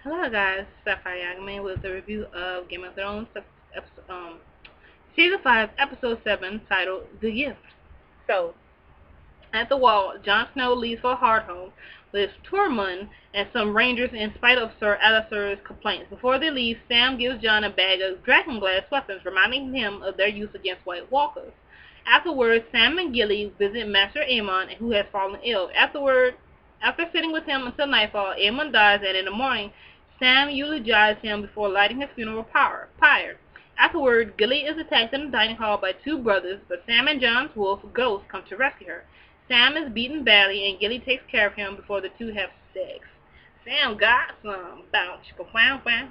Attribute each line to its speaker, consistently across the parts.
Speaker 1: Hello guys, Sapphire Yagami with a review of Game of Thrones, Season 5, Episode 7, titled The Gift. So, at the wall, Jon Snow leaves for Hardhome with Tormund and some rangers in spite of Sir Alliser's complaints. Before they leave, Sam gives Jon a bag of dragonglass weapons, reminding him of their use against White Walkers. Afterwards, Sam and Gilly visit Master Aemon, who has fallen ill. After sitting with him until nightfall, Aemon dies, and in the morning, Sam eulogizes him before lighting his funeral pyre. Afterward, Gilly is attacked in the dining hall by two brothers, but Sam and Jon's wolf, Ghost, come to rescue her. Sam is beaten badly, and Gilly takes care of him before the two have sex. Sam got some. Bounce. Wow, wow.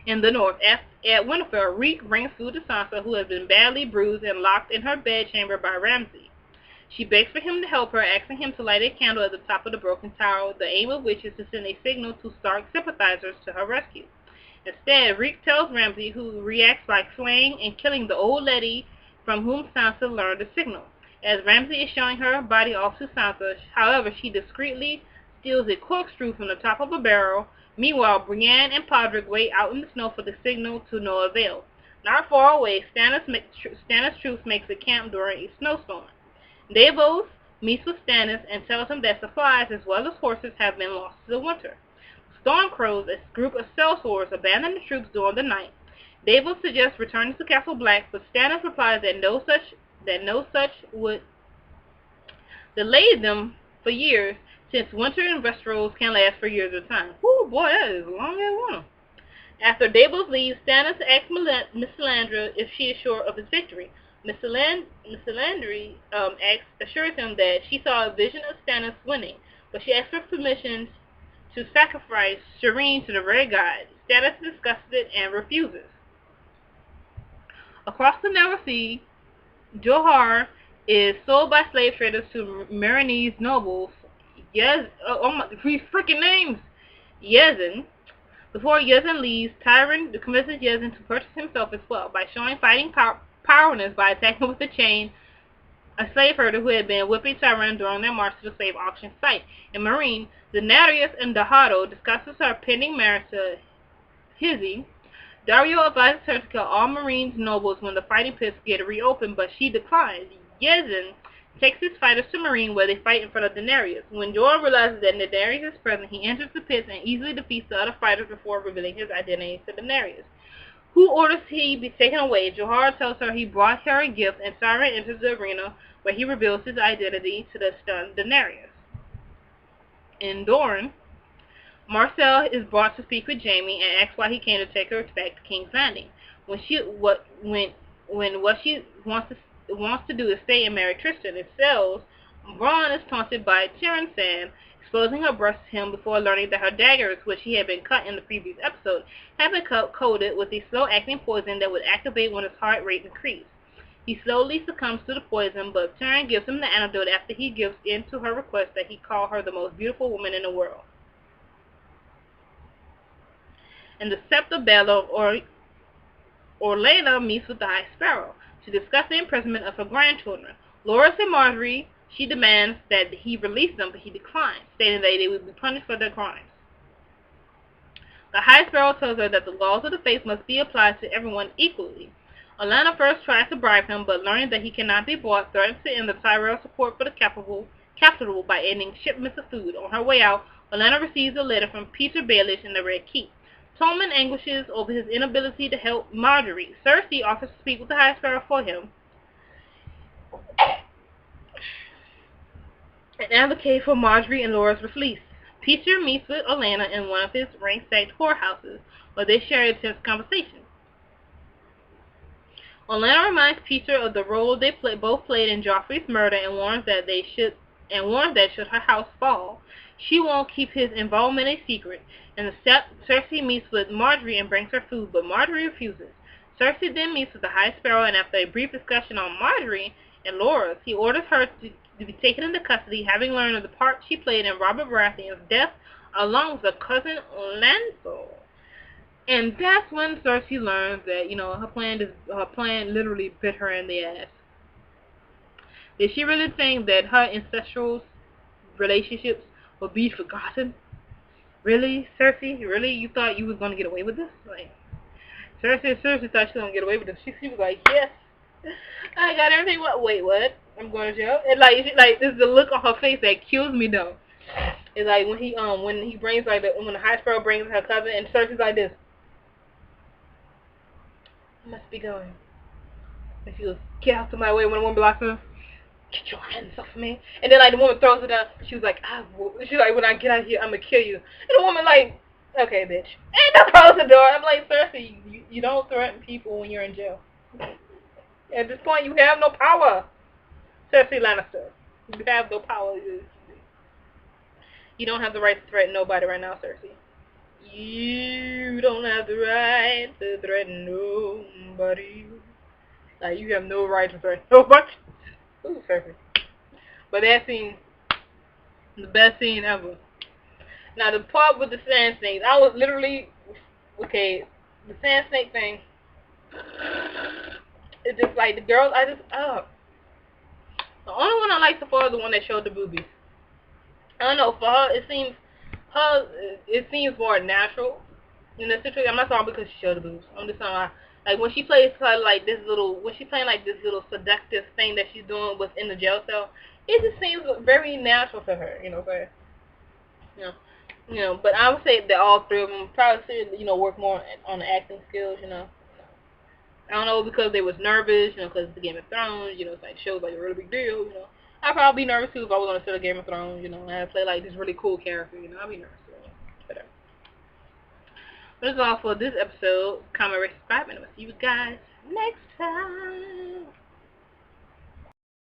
Speaker 1: In the north, at Winterfell, Reek brings food to Sansa, who has been badly bruised and locked in her bedchamber by Ramsay. She begs for him to help her, asking him to light a candle at the top of the broken tower, the aim of which is to send a signal to Stark sympathizers to her rescue. Instead, Reek tells Ramsay, who reacts by slaying and killing the old lady from whom Sansa learned the signal. As Ramsay is showing her body off to Sansa, however, she discreetly steals a corkscrew from the top of a barrel. Meanwhile, Brienne and Podrick wait out in the snow for the signal to no avail. Not far away, Stannis' troops makes a camp during a snowstorm. Davos meets with Stannis and tells him that supplies as well as horses have been lost to the winter. Stormcrows, a group of sellswords, abandon the troops during the night. Davos suggests returning to Castle Black, but Stannis replies that no such would delay them for years, since winter in Westeros can last for years at a time. Whoo, boy, that is long as one. After Davos leaves, Stannis asks Melisandre if she is sure of his victory. Melisandre assures him that she saw a vision of Stannis winning, but she asks for permission to sacrifice Shireen to the Red God. Stannis discusses it and refuses. Across the Narrow Sea, Johar is sold by slave traders to Marinese nobles. Oh my, three freaking names! Yezin. Before Yezin leaves, Tyrion convinces Yezin to purchase himself as well by showing fighting powerlessness by attacking with a chain a slave herder who had been whipping Tyrion during their march to the slave auction site. In Meereen, Daenerys and Dahado discusses her pending marriage to Hizzy. Dario advises her to kill all Marines nobles when the fighting pits get reopened, but she declines. Yezin takes his fighters to Meereen, where they fight in front of Daenerys. When Jorah realizes that Daenerys is present, he enters the pits and easily defeats the other fighters before revealing his identity to Daenerys, who orders he be taken away. Johar tells her he brought her a gift, and Tyrion enters the arena, where he reveals his identity to the stunned Daenerys. In Dorne, Marcel is brought to speak with Jaime and asks why he came to take her back to King's Landing. When what she wants to do is stay and marry Tristan. It sells. Bronn is taunted by Tyrion Sand, exposing her breast to him before learning that her daggers, which she had been cut in the previous episode, have been coated with a slow-acting poison that would activate when his heart rate increased. He slowly succumbs to the poison, but Tyrion gives him the antidote after he gives in to her request that he call her the most beautiful woman in the world. In the Sept of Battle, Orlena meets with the High Sparrow to discuss the imprisonment of her grandchildren. Loras and Marjorie, she demands that he release them, but he declines, stating that they would be punished for their crimes. The High Sparrow tells her that the laws of the faith must be applied to everyone equally. Olenna first tries to bribe him, but learning that he cannot be bought, threatens to end the Tyrell support for the capital by ending shipments of food. On her way out, Olenna receives a letter from Peter Baelish in the Red Keep. Tommen anguishes over his inability to help Marjorie. Cersei offers to speak with the High Sparrow for him and advocate for Marjorie and Loras' release. Peter meets with Olenna in one of his ransacked whorehouses, where they share a tense conversation. Olenna reminds Peter of the role they both played in Joffrey's murder and warns that should her house fall, she won't keep his involvement a secret. In the steppe, Cersei meets with Marjorie and brings her food, but Marjorie refuses. Cersei then meets with the High Sparrow, and after a brief discussion on Marjorie and Loras, he orders her to be taken into custody, having learned of the part she played in Robert Baratheon's death along with her cousin Lancel. And that's when Cersei learns that, her plan literally bit her in the ass. Did she really think that her ancestral relationships would be forgotten? Really, Cersei? Really? You thought you was gonna get away with this? Like, Cersei thought she was gonna get away with this. She was like, yes, I got everything. What? Wait, what? I'm going to jail. And this is the look on her face that kills me though. It's like when he brings when the High Sparrow brings her cousin and Cersei's like this. I must be going. And she goes, get out of my way when the woman blocks her. Get your hands off me. And then like the woman throws it down. She was like, she's like, when I get out of here, I'm gonna kill you. And the woman like, okay, bitch. And I close the door. I'm like, Cersei, you don't threaten people when you're in jail. At this point, you have no power. Cersei Lannister, you have no power. You don't have the right to threaten nobody right now, Cersei. You don't have the right to threaten nobody. Like, you have no right to threaten nobody. Ooh, Cersei. But that scene, the best scene ever. Now, the part with the sand snakes, I was literally, okay, the sand snake thing, it's just like the girls, the only one I like so far is the one that showed the boobies. I don't know, for her, it seems more natural in the situation. I'm not talking because she showed the boobs. I'm just talking like when she plays her like when she's playing like this little seductive thing that she's doing within the jail cell, it just seems very natural to her, you know, you know, but I would say that all three of them probably should, work more on the acting skills, I don't know, because they was nervous, because it's the Game of Thrones, it's like shows like a really big deal. I'd probably be nervous too if I was on a set of Game of Thrones, and I play like this really cool character, I'd be nervous. Whatever. But that's all for this episode. Comment, rate, subscribe, and I'll see you guys next time.